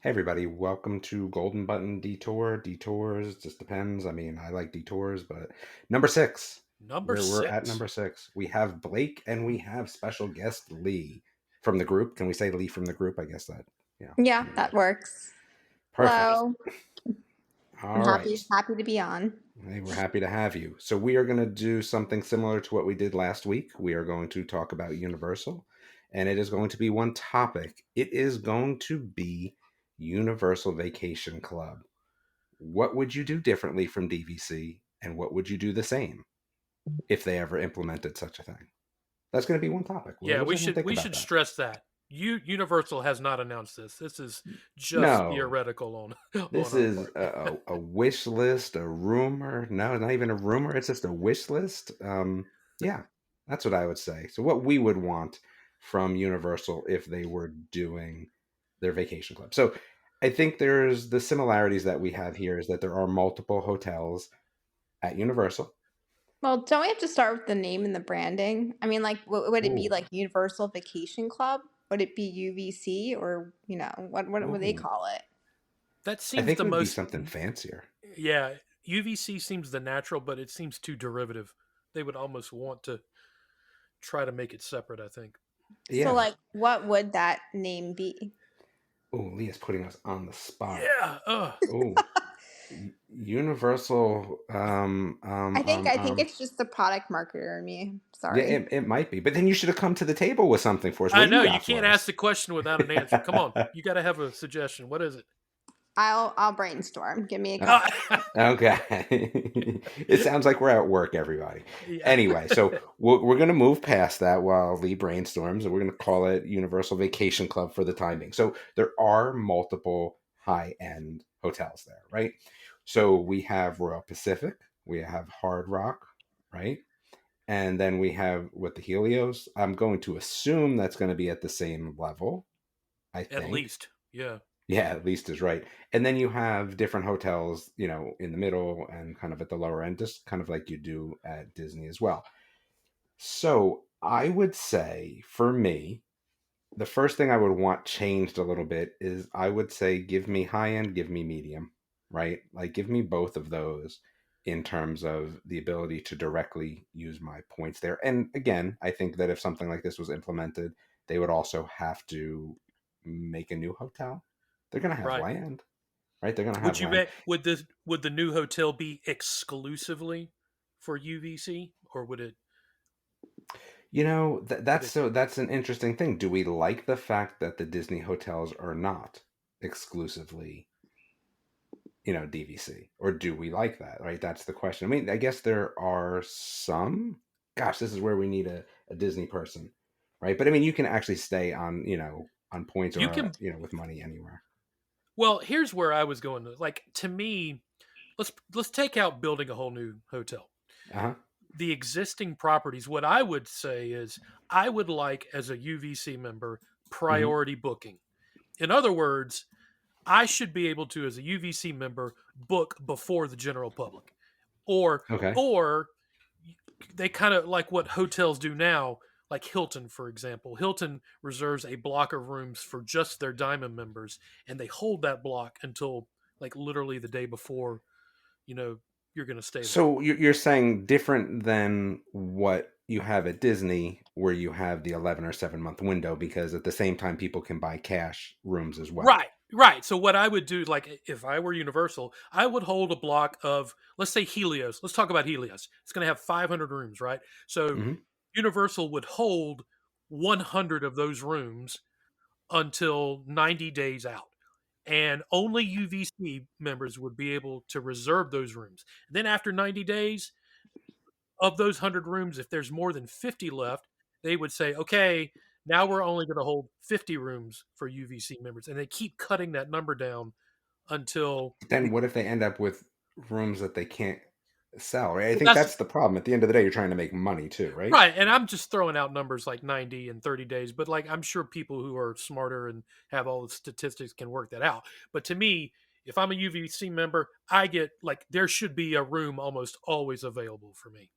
Hey everybody, welcome to Golden Button Detour. Detours just depends. I mean, I like detours, but number six. Number We're at six. number six. We have Blake and we have special guest Lee from the group. Can we say Lee from the group? I guess that, Yeah, can we that do? works. Perfect. Hello. I'm All right. happy to be on. Hey, we're happy to have you. So we are going to do something similar to what we did last week. We are going to talk about Universal, and it is going to be one topic. It is going to be Universal Vacation Club. What would you do differently from DVC, and what would you do the same if they ever implemented such a thing? That's going to be one topic. What Yeah, does we everyone should think we about should that? stress that. Universal has not announced this. This is just No, theoretical on on this our is part. a wish list, a rumor. No, not even a rumor. It's just a wish list. Yeah, that's what I would say. So, what we would want from Universal if they were doing their vacation club. So, I think there's the similarities that we have here is that there are multiple hotels at Universal. Well, don't we have to start with the name and the branding? I mean, like, would it be Ooh, like Universal Vacation Club? Would it be UVC or what would they ooh. call it? That I seems think the it would be most. something fancier. Yeah, UVC seems the natural, but it seems too derivative. They would almost want to try to make it separate. I think. So, Yeah. like, what would that name be? Oh, Leah's putting us on the spot. Yeah. Oh, Universal. I think it's just the product marketer in me. Yeah, Sorry. it might be. But then you should have come to the table with something for us. I What do you know you got can't for ask us? the question without an answer. Come on, you got to have a suggestion. What is it? I'll brainstorm. Give me a Uh, couple. okay. It sounds like we're at work, everybody. yeah. Anyway, so we're going to move past that while Lee brainstorms, and we're going to call it Universal Vacation Club for the time being. So there are multiple high end hotels there, right? So we have Royal Pacific, we have Hard Rock, right? And then we have with the Helios. I'm going to assume that's going to be at the same level, I At think. least. Yeah. Yeah, at least is right. And then you have different hotels, in the middle and kind of at the lower end, just kind of like you do at Disney as well. So I would say for me, the first thing I would want changed a little bit is I would say give me high end, give me medium, right? Like give me both of those in terms of the ability to directly use my points there. And again, I think that if something like this was implemented, they would also have to make a new hotel. They're going to have Right. land, right? They're going to Would have you land. bet? Would the new hotel be exclusively for UVC, or would it? That's an interesting thing. Do we like the fact that the Disney hotels are not exclusively DVC, or do we like that, right? That's the question. I mean, I guess there are some. Gosh, this is where we need a Disney person, right? But I mean, you can actually stay on on points You or can. with money anywhere. Well, here's where I was going. Like to me, let's take out building a whole new hotel. Uh-huh. The existing properties. What I would say is, I would like as a UVC member Hmm. priority booking. In other words, I should be able to, as a UVC member, book before the general public, or Okay. or they kind of like what hotels do now, like Hilton, for example. Hilton reserves a block of rooms for just their diamond members, and they hold that block until like literally the day before, you know, you're going to stay there. So you're saying different than what you have at Disney, where you have the 11 or 7 month window, because at the same time people can buy cash rooms as well. Right, right. So what I would do, like if I were Universal, I would hold a block of, let's say Helios. Let's talk about Helios. It's going to have 500 rooms, right? So Hmm. Universal would hold 100 of those rooms until 90 days out. And only UVC members would be able to reserve those rooms. And then after 90 days, of those 100 rooms, if there's more than 50 left, they would say, okay, now we're only going to hold 50 rooms for UVC members. And they keep cutting that number down until Then what if they end up with rooms that they can't sell, right? I well, think that's that's the problem. At the end of the day, you're trying to make money too, right? right. And I'm just throwing out numbers like 90 and 30 days, but like I'm sure people who are smarter and have all the statistics can work that out. But to me, if I'm a UVC member, I get like there should be a room almost always available for me.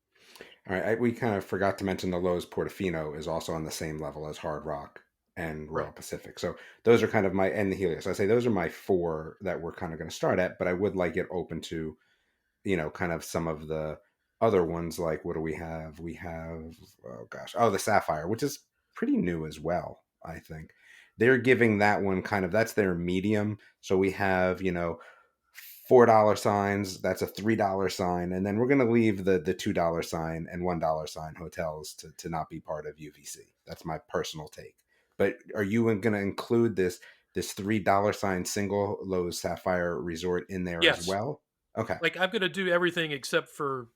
All right, we kind of forgot to mention the Lowe's Portofino is also on the same level as Hard Rock and Right. Royal Pacific. So those are kind of my, and the Helios. I say those are my four that we're kind of going to start at, but I would like it open to, kind of some of the other ones. Like, what do we have? We have, oh gosh, oh, the Sapphire, which is pretty new as well, I think. They're giving that one kind of, that's their medium. So we have, $4 signs, that's a $3 sign, and then we're going to leave the $2 sign and $1 sign hotels to not be part of UVC. That's my personal take. But are you going to include this $3 sign single Lowe's Sapphire Resort in there as Yes. well? Okay. Like I'm going to do everything except for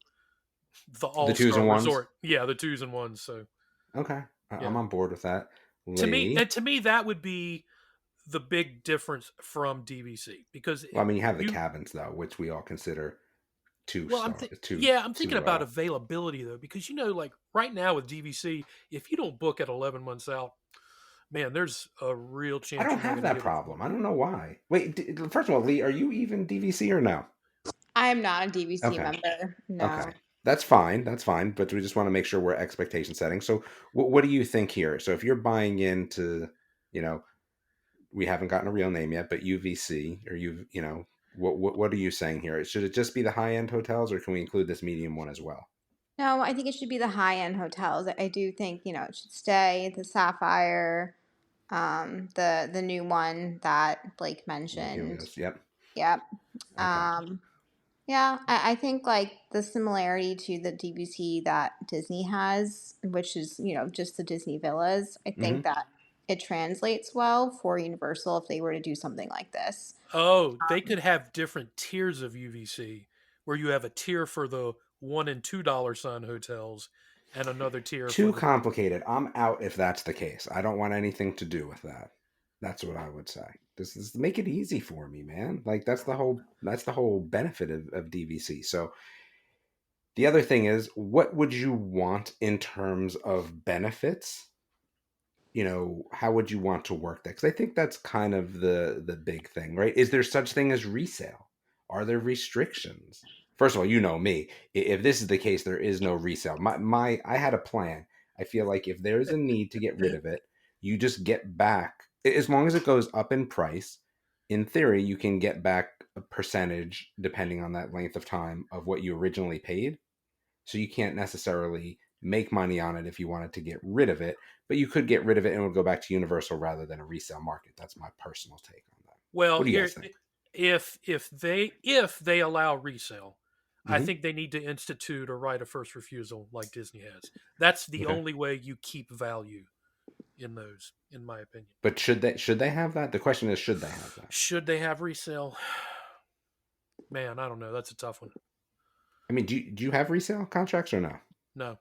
the The All twos Star and ones? Resort. Yeah, the twos and ones. So Okay. I'm yeah, on board with that. and Lee. to me that would be the big difference from DVC because Well, I mean, you have the you. cabins though, which we all consider two Well, star, two yeah, I'm thinking super about level. availability though because like right now with DVC, if you don't book at 11 months out, man, there's a real I chance don't you're not have going to that get it. problem. I don't know why. Wait, first of all, Lee, are you even DVC or no? I am not a DVC Okay. member. No. Okay. That's fine. That's fine. But we just want to make sure we're expectation setting. So, what do you think here? So, if you're buying into, you know, we haven't gotten a real name yet, but UVC or what are you saying here? Should it just be the high end hotels, or can we include this medium one as well? No, I think it should be the high end hotels. I do think, it should stay the Sapphire, the new one that Blake The mentioned. Helios. Yep. Yep. Okay. Um, yeah, I think like the similarity to the DVC that Disney has, which is, just the Disney villas, I think Hmm. that it translates well for Universal if they were to do something like this. Oh, they could have different tiers of UVC where you have a tier for the $1 and $2 sign hotels and another tier for Too the. complicated. I'm out if that's the case. I don't want anything to do with that. That's what I would say. This is make it easy for me, man. Like that's the whole benefit of DVC. So the other thing is, what would you want in terms of benefits? How would you want to work that? Because I think that's kind of the big thing, right? Is there such thing as resale? Are there restrictions? First of all, you know me. If this is the case, there is no resale. My I had a plan. I feel like if there's a need to get rid of it, you just get back as long as it goes up in price. In theory, you can get back a percentage depending on that length of time of what you originally paid. So you can't necessarily make money on it if you wanted to get rid of it, but you could get rid of it and it would go back to Universal rather than a resale market. That's my personal take on that. Well, What do you here guys think? if they allow resale, I Hmm. think they need to institute a right of first refusal like Disney has. That's the Okay, only way you keep value in those, in my opinion. but should they have that? The question is, should they have that? Should they have resale? Man, I don't know. That's a tough one. I mean, do you have resale contracts or no? No.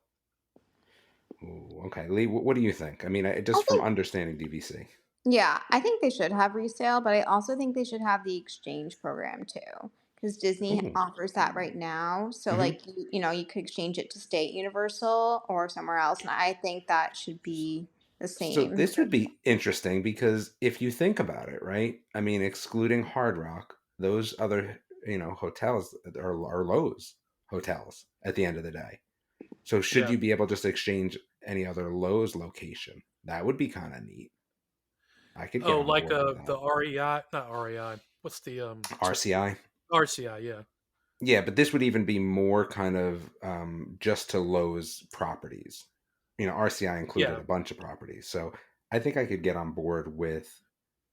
Ooh, okay, Lee, what do you think? I mean, I just from think, understanding DVC. yeah, I think they should have resale, but I also think they should have the exchange program too. Because Disney Ooh. offers that right now. So, Hmm. like, you could exchange it to State Universal or somewhere else. And I think that should be the So same. this would be interesting because if you think about it, right? I mean, excluding Hard Rock, those other hotels are Lowe's hotels at the end of the day. So should Yeah. you be able just to exchange any other Lowe's location? That would be kind of neat. I could get Oh, on like board with the that. REI, not REI. What's the RCI. RCI? Yeah. Yeah, but this would even be more kind of just to Lowe's properties. RCI included Yeah. a bunch of properties. So I think I could get on board with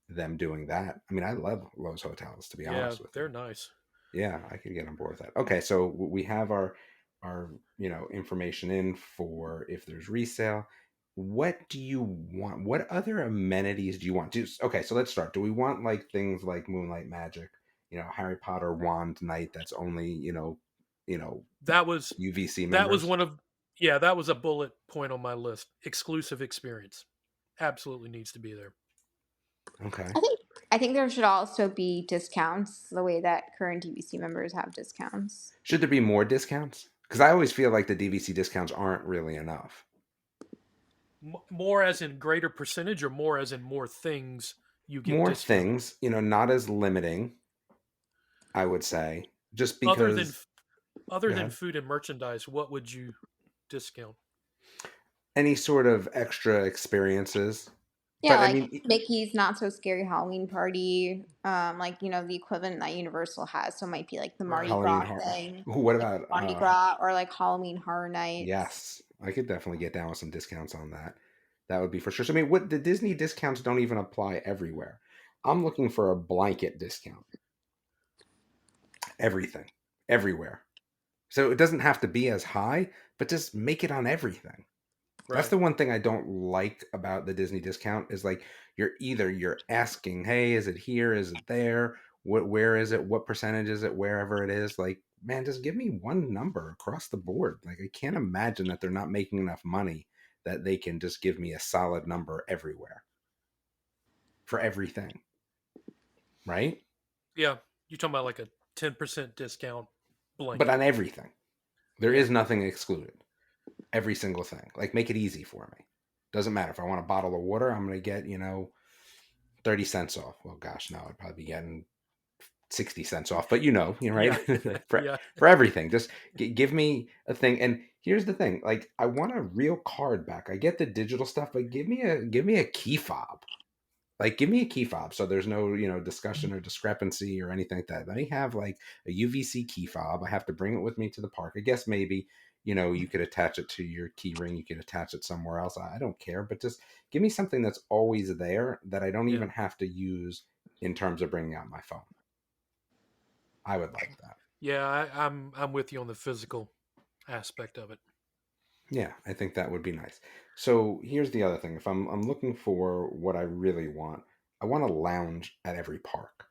them doing that. I mean, I love Lowe's hotels, to be Yeah, honest with you. they're nice. Yeah, I could get on board with that. Okay, so we have our information in for if there's resale. What do you want? What other amenities do you want? Okay, so let's start. Do we want like things like Moonlight Magic, Harry Potter wand night that's only, you know, That was UVC that was members? one of yeah, that was a bullet point on my list. Exclusive experience. Absolutely needs to be there. Okay. I think I think there should also be discounts the way that current DVC members have discounts. Should there be more discounts? Because I always feel like the DVC discounts aren't really enough. More as in greater percentage or more as in more things you get More discounted. things, not as limiting, I would say, just Other than because. other Go than ahead. food and merchandise, what would you discount? Any sort of extra experiences, Yeah, But I like mean, Mickey's Not So Scary Halloween Party, like, the equivalent that Universal has, so it might be like the Right. Mardi Halloween Gras horror. thing, What like about Mardi Gras or like Halloween Horror Nights. yes, I could definitely get down with some discounts on that. That would be for sure. So, I mean, what the Disney discounts don't even apply everywhere. I'm looking for a blanket discount. Everything, everywhere. So it doesn't have to be as high, but just make it on everything. That's Right. the one thing I don't like about the Disney discount is like you're asking, hey, is it here? Is it there? Where is it? What percentage is it? Wherever it is, like, man, just give me one number across the board. Like, I can't imagine that they're not making enough money that they can just give me a solid number everywhere for everything, right? Yeah. You're talking about like a 10% discount But blanket. on everything, there Yeah. is nothing excluded. Every single thing. Like, make it easy for me. Doesn't matter if I want a bottle of water, I'm going to get 30 cents off. Well, gosh, no, I'd probably be getting 60 cents off, but right? Yeah. for Yeah. for everything, just give me a thing. And here's the thing, like, I want a real card back. I get the digital stuff, but give me a key fob. Like, give me a key fob so there's no discussion or discrepancy or anything like that. Let me have like a UVC key fob. I have to bring it with me to the park. I guess maybe you could attach it to your key ring. You could attach it somewhere else. I don't care, but just give me something that's always there that I don't Yeah. even have to use in terms of bringing out my phone. I would like that. Yeah. I'm with you on the physical aspect of it. Yeah, I think that would be nice. So here's the other thing. If I'm looking for what I really want, I want a lounge at every park.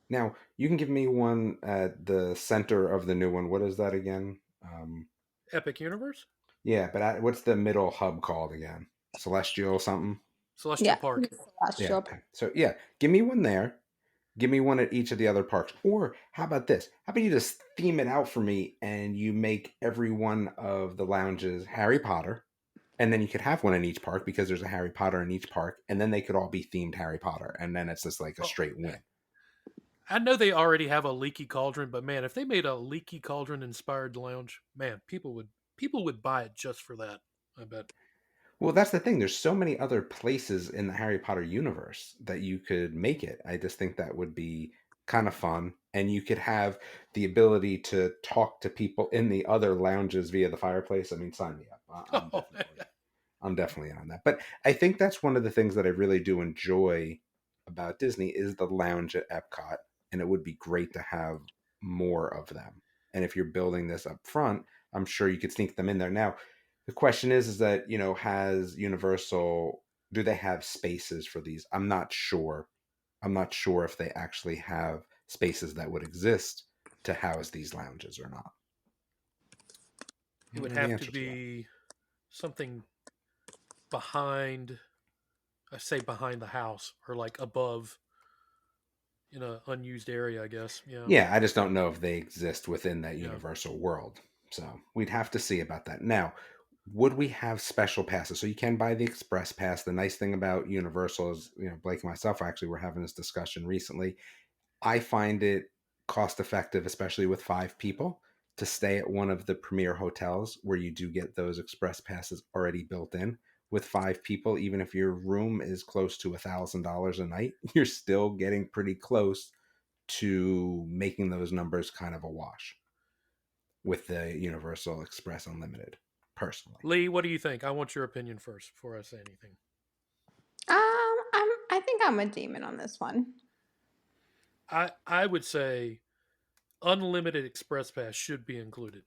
Now, you can give me one at the center of the new one. What is that again? Epic Universe? Yeah, but what's the middle hub called again? Celestial something? Celestial Yeah, Park. Yeah. Celestial. Okay. So yeah, give me one there. Give me one at each of the other parks. Or how about this? How about you just theme it out for me and you make every one of the lounges Harry Potter, and then you could have one in each park because there's a Harry Potter in each park, and then they could all be themed Harry Potter, and then it's just like a Oh, straight win. I know they already have a leaky cauldron, but man, if they made a leaky cauldron inspired lounge, man, people would buy it just for that. I bet. Well, that's the thing. There's so many other places in the Harry Potter universe that you could make it. I just think that would be kind of fun. And you could have the ability to talk to people in the other lounges via the fireplace. I mean, sign me up. Oh, I'm definitely on that. But I think that's one of the things that I really do enjoy about Disney is the lounge at Epcot. And it would be great to have more of them. And if you're building this up front, I'm sure you could sneak them in there. Now, the question is that, has Universal, do they have spaces for these? I'm not sure. I'm not sure if they actually have spaces that would exist to house these lounges or not. I it don't would know the have to answer to that. be something behind, I say behind the house or like above in a unused area, I guess. Yeah. Yeah, I just don't know if they exist within that Yeah. Universal world. So we'd have to see about that. Now, would we have special passes? So you can buy the express pass. The nice thing about Universal is, Blake and myself actually were having this discussion recently. I find it cost effective, especially with 5 people, to stay at one of the premier hotels where you do get those express passes already built in. With 5 people, even if your room is close to $1,000 a night, you're still getting pretty close to making those numbers kind of a wash with the Universal Express Unlimited, personally. Lee, what do you think? I want your opinion first before I say anything. I think I'm a demon on this one. I would say unlimited express pass should be included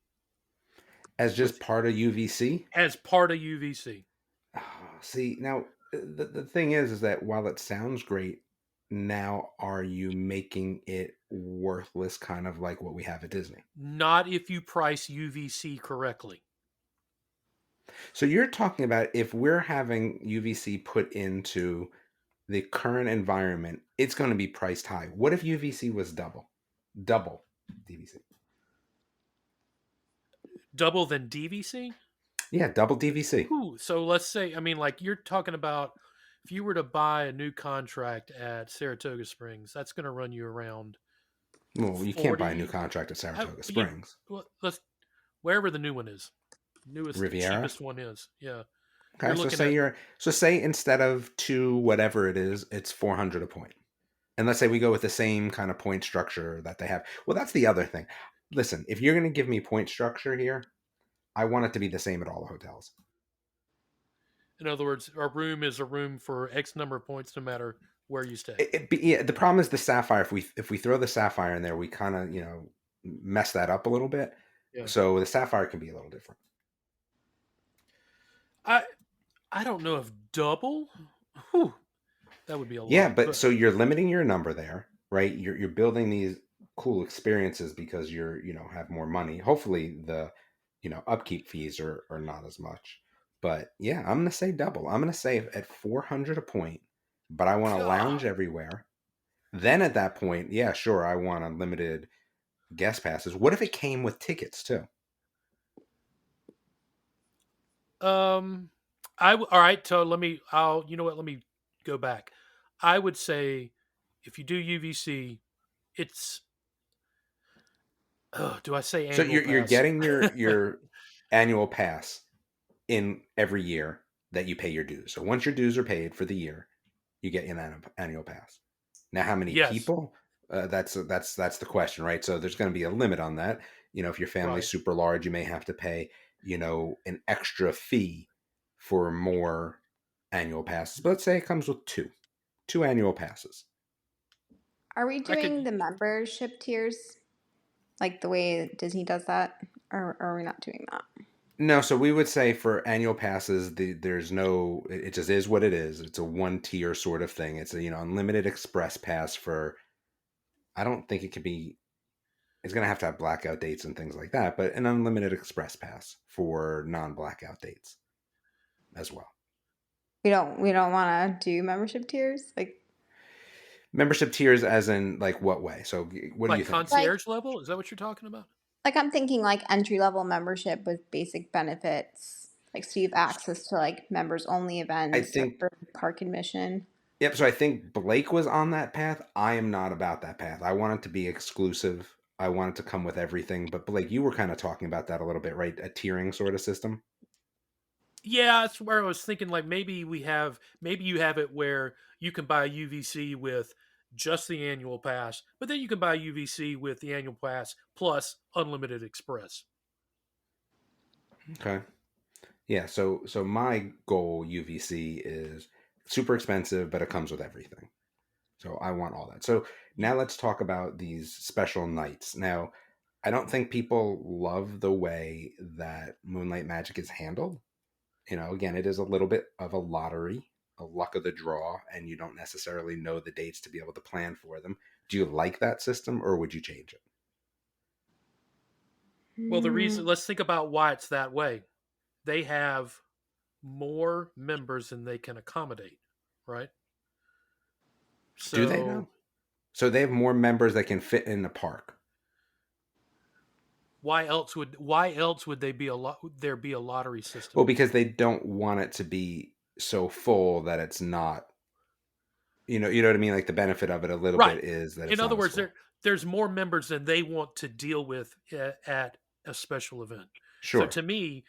As just with part of UVC. as part of UVC. See, now the thing is that while it sounds great, now are you making it worthless, kind of like what we have at Disney? Not if you price UVC correctly. So you're talking about if we're having UVC put into the current environment, it's going to be priced high. What if UVC was double DVC? Double than DVC? Yeah, double DVC. Ooh, so let's say, I mean, like you're talking about if you were to buy a new contract at Saratoga Springs, that's going to run you around Well, you can't buy a new 40. contract at Saratoga Yeah, Springs. well, let's wherever the new one is, newest, Riviera. cheapest one is. Yeah. Okay, You're so looking at say instead of two whatever it is, it's 400 a point. And let's say we go with the same kind of point structure that they have. Well, that's the other thing. Listen, if you're going to give me point structure here, I want it to be the same at all the hotels. in other words, a room is a room for X number of points, no matter where you stay. Yeah, the problem is the sapphire. If we throw the sapphire in there, we kind of mess that up a little bit. Yeah, So the sapphire can be a little different. I I don't know if double. Whew, that would be a Yeah, lot, but but so you're limiting your number there, right? You're building these cool experiences because you're have more money. Hopefully the upkeep fees are not as much. But yeah, I'm gonna say double. I'm gonna say at 400 a point, but I want to lounge God. everywhere. Then at that point, yeah, sure, I want unlimited guest passes. What if it came with tickets too? Um, all right. So let me. I'll. You know what? Let me go back. I would say if you do UVC, it's. Do I say So annual you're pass? getting your annual pass in every year that you pay your dues. So once your dues are paid for the year, you get an annual pass. Now, how many Yes. people? That's the question, right? So there's going to be a limit on that. If your family's Right. super large, you may have to pay an extra fee for more annual passes. But let's say it comes with two annual passes. Are we I could. doing the membership tiers like the way Disney does that, or are we not doing that? No, so we would say for annual passes, there's no. It just is what it is. It's a one tier sort of thing. It's a unlimited express pass for. I don't think it could be. It's going to have blackout dates and things like that, but an unlimited express pass for non-blackout dates as well. We don't want to do membership tiers Membership tiers, as in like what way? So what do you Like think? like concierge level? Is that what you're talking about? I'm thinking like entry level membership with basic benefits, like so you have access to like members only I events or think. park admission. Yep. So I think Blake was on that path. I am not about that path. I want it to be exclusive. I want it to come with everything. But Blake, you were kind of talking about that a little bit, right? A tiering sort of system. Yeah, that's where I was thinking. Like maybe you have it where you can buy UVC with just the annual pass, but then you can buy UVC with the annual pass plus unlimited express. Okay. Yeah. So my goal UVC is super expensive, but it comes with everything. So I want all that. So now let's talk about these special nights. Now, I don't think people love the way that Moonlight Magic is handled. Again, it is a little bit of a lottery, a luck of the draw, and you don't necessarily know the dates to be able to plan for them. Do you like that system or would you change it? Well, the Hmm. reason let's think about why it's that way. They have more members than they can accommodate, right? Do they though? So So they have more members that can fit in the park. why else would they be a lot there be a lottery Well, system? because they don't want it to be so full that it's not, you know what I mean? Like the benefit of it a little Right. bit is that In it's not other as words, full. there's more members than they want to deal with at a special event. So Sure. to me,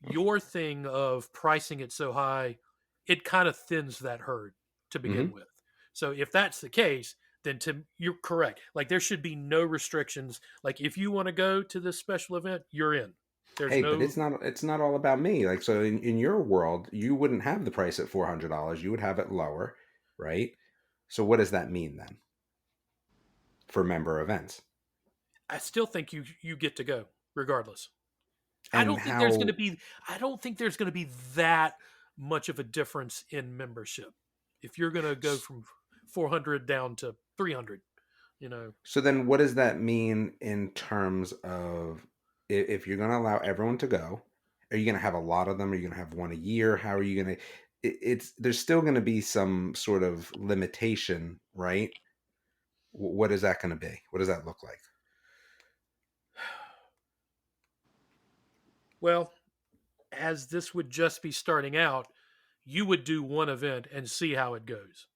your thing of pricing it so high, it kind of thins that herd to begin Hmm. with. So if that's the case, then you're correct. Like there should be no restrictions. Like if you want to go to this special event, you're in. There's Hey, but no it's not all about me. Like so in your world, you wouldn't have the price at $400. You would have it lower, right? So what does that mean then for member events? I still think you get to go regardless. I And don't think there's going to how be I don't think there's going to be that much of a difference in membership if you're going to go from 400 down to 300, you know. so then what does that mean in terms of if you're going to allow everyone to go, are you going to have a lot of them? Are you going to have one a year? How are you going to it's there's still going to be some sort of limitation, right? What is that going to be? What does that look like? Well, as this would just be starting out, you would do one event and see how it goes.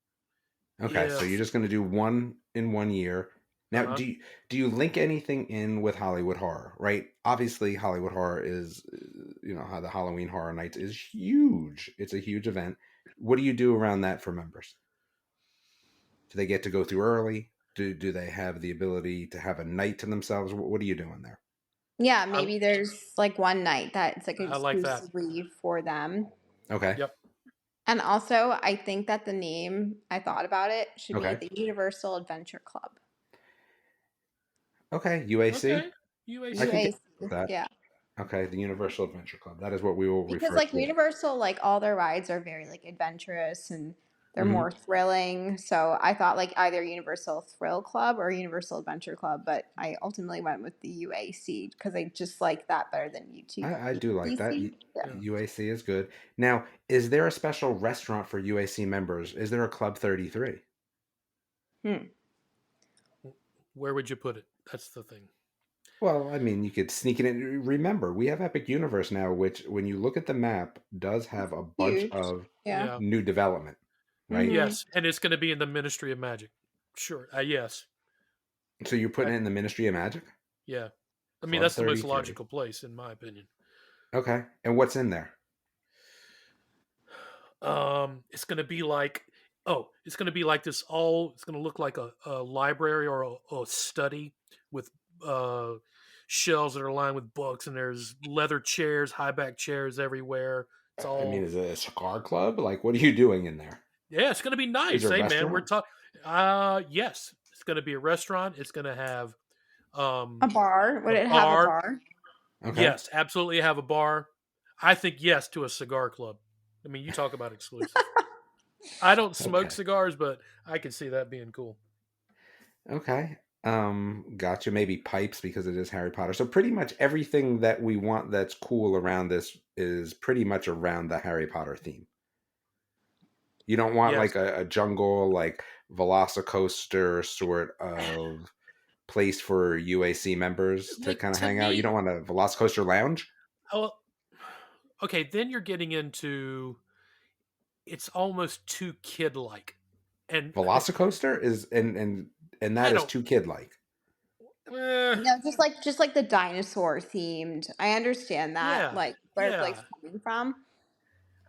Okay, so you're If just going to do one in one year. Now, Uh-huh. do you link anything in with Hollywood Horror? Right. Obviously, Hollywood Horror is, how the Halloween Horror Nights is huge. It's a huge event. What do you do around that for members? Do they get to go through early? Do they have the ability to have a night to themselves? What are you doing there? Yeah, I maybe there's like one night that's like I like that. exclusively for them. Okay. Yep. And also, I think that the name, I thought about it, should be Okay. the Universal Adventure Club. Okay. UAC. Okay. I could UAC. get UAC, with that. yeah. Okay. The Universal Adventure Club. That is what we will Because refer like to it. Universal, like all their rides are very like adventurous and they're Hmm. more thrilling. So I thought like either Universal Thrill Club or Universal Adventure Club, but I ultimately went with the UAC because I just like that better than I do like that. UTC. Yeah. Yeah. UAC is good. Now, is there a special restaurant for UAC members? Is there a Club 33? Hmm. Where would you put it? That's the thing. Well, I mean, you could sneak it in. Remember, we have Epic Universe now, which, when you look at the map, does have a bunch Huge. of Yeah. Yeah. new development, right? Mm-hmm. Yes, and it's going to be in the Ministry of Magic. Sure. Yes. So you're I, putting it in the Ministry of Magic? yeah. I mean, Club that's the most 33. logical place, in my opinion. Okay. And what's in there? It's going to be like, oh, it's going to be like this. All it's going to look like a library or a study with uh, shelves that are lined with books, and there's leather chairs, high back chairs everywhere. It's I mean, all is it a cigar club? Like, what are you doing in there? yeah. It's going to be Is nice. there a Hey, man, we're restaurant? talking. Yes, it's going to be a restaurant. It's going to have A um, bar. Would a it have a bar. bar? Okay. Yes, absolutely have a bar. I think yes to a cigar club. I mean, you talk about exclusive. I don't smoke Okay. cigars, but I can see that being cool. Okay. Gotcha. Maybe pipes because it is Harry Potter. So pretty much everything that we want that's cool around this is pretty much around the Harry Potter theme. You don't want Yes. like a jungle, like Velocicoaster sort of place for UAC members to Like kind of to hang out. You me, don't want a Velocicoaster lounge? oh, okay, then you're getting into it's almost too kid like. And Velocicoaster is and that I is don't too kid like. eh, No, just like the dinosaur themed. I understand that, yeah. like where Blake's Yeah. coming from.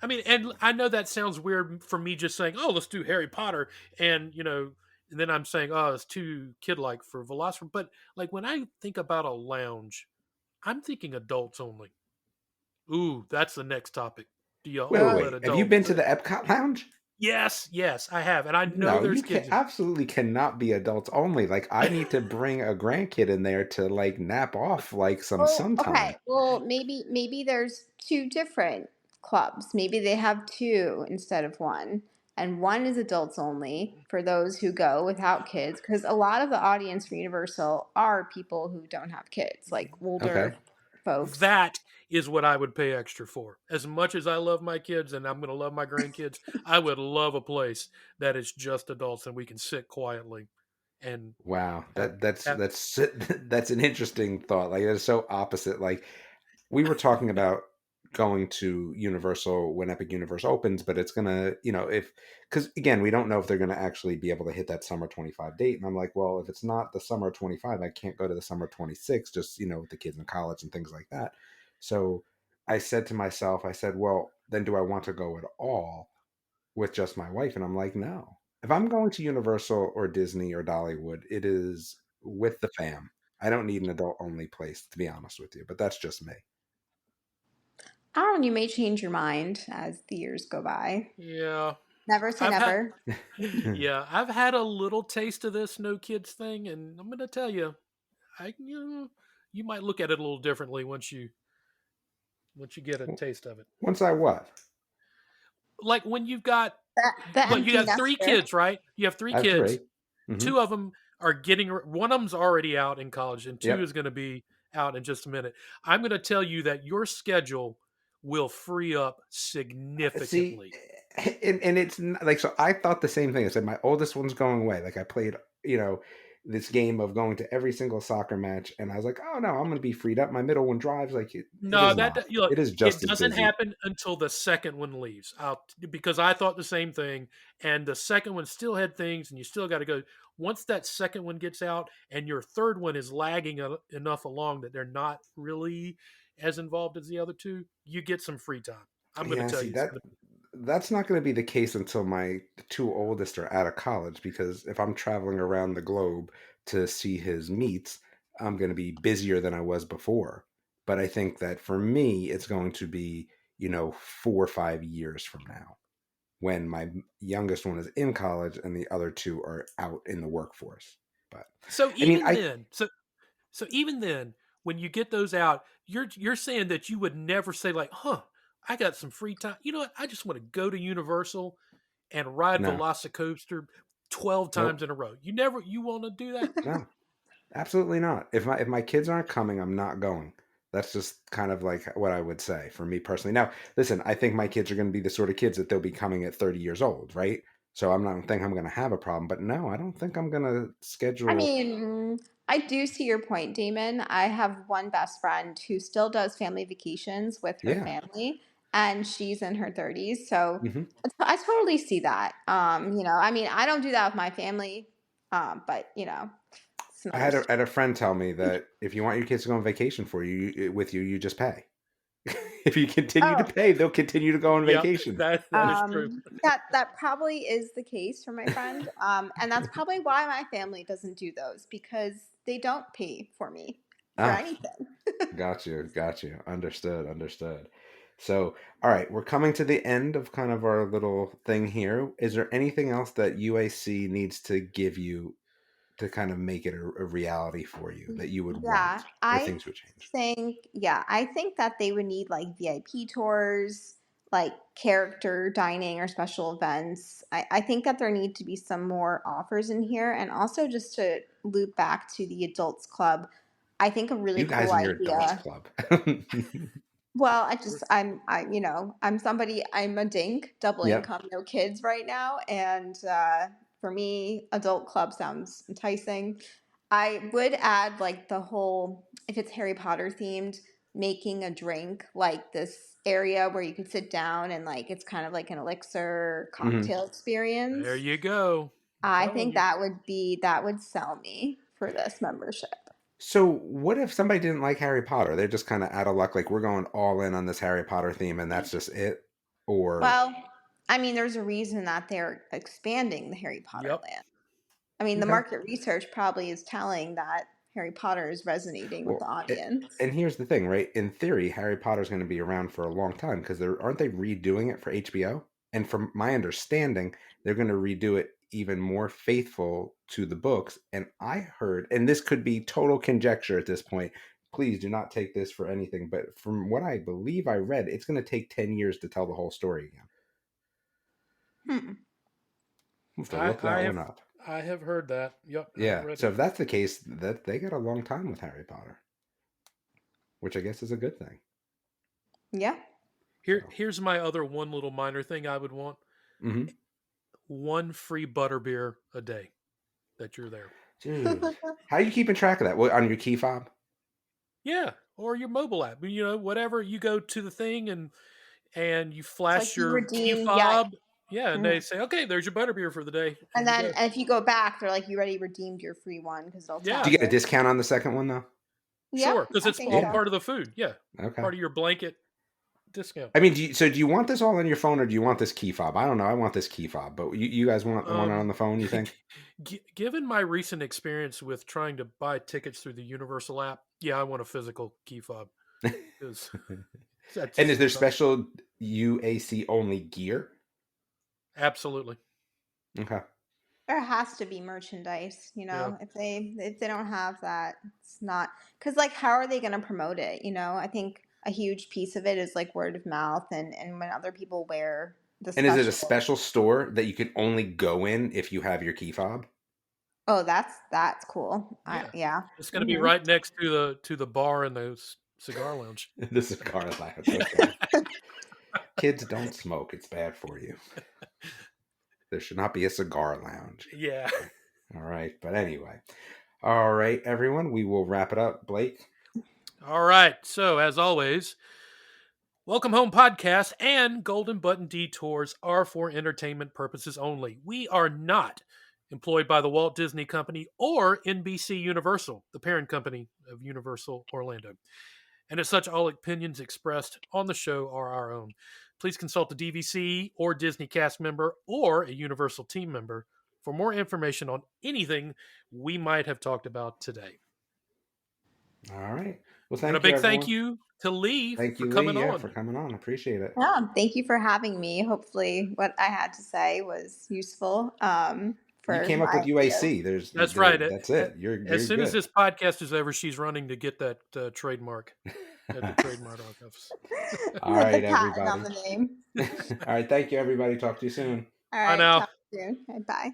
I mean, and I know that sounds weird for me just saying, "Oh, let's do Harry Potter," and and then I'm saying, "Oh, it's too kid like for Velociraptor." But like when I think about a lounge, I'm thinking adults only. Ooh, that's the next topic. Do you Wait, wait, only Uh, let wait. Have you been adults? to the Epcot lounge? Yes, yes, I have, and I know No, there's you can kids in. absolutely cannot be adults only. Like, I need to bring a grandkid in there to like nap off like some well, sun time. okay. Well, maybe there's two different clubs. Maybe they have two instead of one. And one is adults only for those who go without kids, because a lot of the audience for Universal are people who don't have kids, like older Okay. folks. That is what I would pay extra for. As much as I love my kids and I'm going to love my grandkids, I would love a place that is just adults and we can sit quietly and Wow. have, have That's that's an interesting thought. Like, that's so opposite. Like, we were talking about going to Universal when Epic Universe opens, but it's gonna, if because again, we don't know if they're gonna actually be able to hit that summer 25 date. And I'm like, well, if it's not the summer 25, I can't go to the summer 26, just with the kids in college and things like that. So I said to myself, I said, well, then do I want to go at all with just my wife? And I'm like, no. If I'm going to Universal or Disney or Dollywood, it is with the fam. I don't need an adult only place, to be honest with you, but that's just me. I don't know, you may change your mind as the years go by. yeah. Never say I've had never. yeah, I've had a little taste of this no kids thing and I'm going to tell you, you might look at it a little differently once you get a taste of it. Once I what? Like when you've got The what you empty got three nester. kids, right? You have three I have kids. three. Hmm. Two of them are getting one of them's already out in college and two Yep. is going to be out in just a minute. I'm going to tell you that your schedule will free up See, significantly. and it's like, so I thought the same thing. I said my oldest one's going away. Like, I played, you know, this game of going to every single soccer match, and I was like, oh no, I'm going to be freed up. My middle one drives. Like it No, is not. you know, It is it just as doesn't busy. happen until the second one leaves. Because I thought the same thing, and the second one still had things, and you still got to go. Once that second one gets out, and your third one is lagging enough along that they're not really as involved as the other two, you get some free time. I'm going to Yeah, tell see you, it's that going to. that's not going to be the case until my two oldest are out of college, because if I'm traveling around the globe to see his meets, I'm going to be busier than I was before. But I think that for me, it's going to be, 4 or 5 years from now, when my youngest one is in college and the other two are out in the workforce. But So I mean, even then, so even then, when you get those out, you're saying that you would never say like, "Huh, I got some free time. You know what? I just want to go to Universal and ride no, Velocicoaster 12 nope, times in a row." You want to do that? no. Absolutely not. If my kids aren't coming, I'm not going. That's just kind of like what I would say for me personally. Now, listen, I think my kids are going to be the sort of kids that they'll be coming at 30 years old, right? So I'm not think I'm going to have a problem, but no, I don't think I'm going to I schedule. mean, I do see your point, Damon. I have one best friend who still does family vacations with her Yeah. family, and she's in her 30s. So Hmm. I totally see that. I mean, I don't do that with my family, but some I other had a, stuff. had a friend tell me that if you want your kids to go on vacation with you, you just pay. If you continue to Oh, pay, they'll continue to go on Yep, vacation. that is true. that probably is the case for my friend. And that's probably why my family doesn't do those because they don't pay for me for Ah, anything. got you, got you. Understood, understood. So, all right, we're coming to the end of kind of our little thing here. Is there anything else that UAC needs to give you to kind of make it a reality for you that you would Yeah, want, or things would change? I think that they would need like VIP tours, like character dining or special events. I think that there need to be some more offers in here. And also just to loop back to the adults club, I think a really You cool guys and your adults idea. club. Well, I'm somebody, I'm a dink, double Yep. income, no kids right now. And for me, adult club sounds enticing. I would add like the whole, if it's Harry Potter themed, making a drink, like this area where you can sit down and like it's kind of like an elixir Hmm. cocktail There experience. you go. I'm I telling think you. that would sell me for this membership. So, what if somebody didn't like Harry Potter? They're just kind of out of luck, like we're going all in on this Harry Potter theme, and that's just it. Or Well, I mean, there's a reason that they're expanding the Harry Potter Yep. land. I mean, the okay. market research probably is telling that Harry Potter is resonating with the Well, audience. and here's the thing, right? In theory, Harry Potter's going to be around for a long time because they're aren't they redoing it for HBO? And from my understanding, they're going to redo it even more faithful to the books. And I heard, and this could be total conjecture at this point. Please do not take this for anything, but from what I believe I read, it's going to take 10 years to tell the whole story again. Hmm. We'll have to I look I that have one up. I have heard that. Yep, I've Yeah. read So it. if that's the case, that they got a long time with Harry Potter, which I guess is a good thing. Yeah. So, Here's my other one little minor thing I would want. mhm. One free butterbeer a day that you're there. Dude, how are you keeping track of that? What, on your key fob? Yeah, or your mobile app. You know, whatever. You go to the thing and you It's like flash you your key redeem, yeah. fob. Yeah, and they Mhm. say, "Okay, there's your butterbeer for the day," And and you then go. if you go back, they're like, you already redeemed your free one because it'll Do Yeah, tag you get a it. discount on the second one though? Yeah, sure, because I it's think all Yeah. so. part of the food. Yeah, Okay. part of your blanket discount. I mean, do you want this all on your phone, or do you want this key fob? I don't know. I want this key fob, but you guys want it on Um, the phone, you think? given my recent experience with trying to buy tickets through the Universal app, yeah, I want a physical key fob because that And just is there seems like special UAC only gear? absolutely. Okay. There has to be merchandise, Yeah. if they don't have that, it's not because like how are they going to promote it? I think a huge piece of it is like word of mouth and when other people wear the And is it a special. special store that you can only go in if you have your key fob? Oh, that's cool. Yeah, Yeah. it's going to be Hmm. right next to the bar and the cigar lounge. The cigar lounge. Okay. Kids don't smoke. It's bad for you. There should not be a cigar lounge. Yeah. All right. But anyway, all right, everyone, we will wrap it up. Blake? All right. So, as always, Welcome Home Podcast and Golden Button Detours are for entertainment purposes only. We are not employed by the Walt Disney Company or NBC Universal, the parent company of Universal Orlando. And as such, all opinions expressed on the show are our own. Please consult a DVC or Disney cast member or a Universal team member for more information on anything we might have talked about today. All right. Well, And a thank you, big thank everyone. you to Lee Thank for you, Lee. coming Yeah, on. for coming on. Appreciate it. Yeah, thank you for having me. Hopefully, what I had to say was useful You for came up my with videos. UAC. That's right. That's it. You're As soon as good. this podcast is over, she's running to get that trademark at the trademark office. All Put the right, patent on everybody. the name. All right. Thank you, everybody. Talk to you soon. All Bye right, now. talk soon. Bye.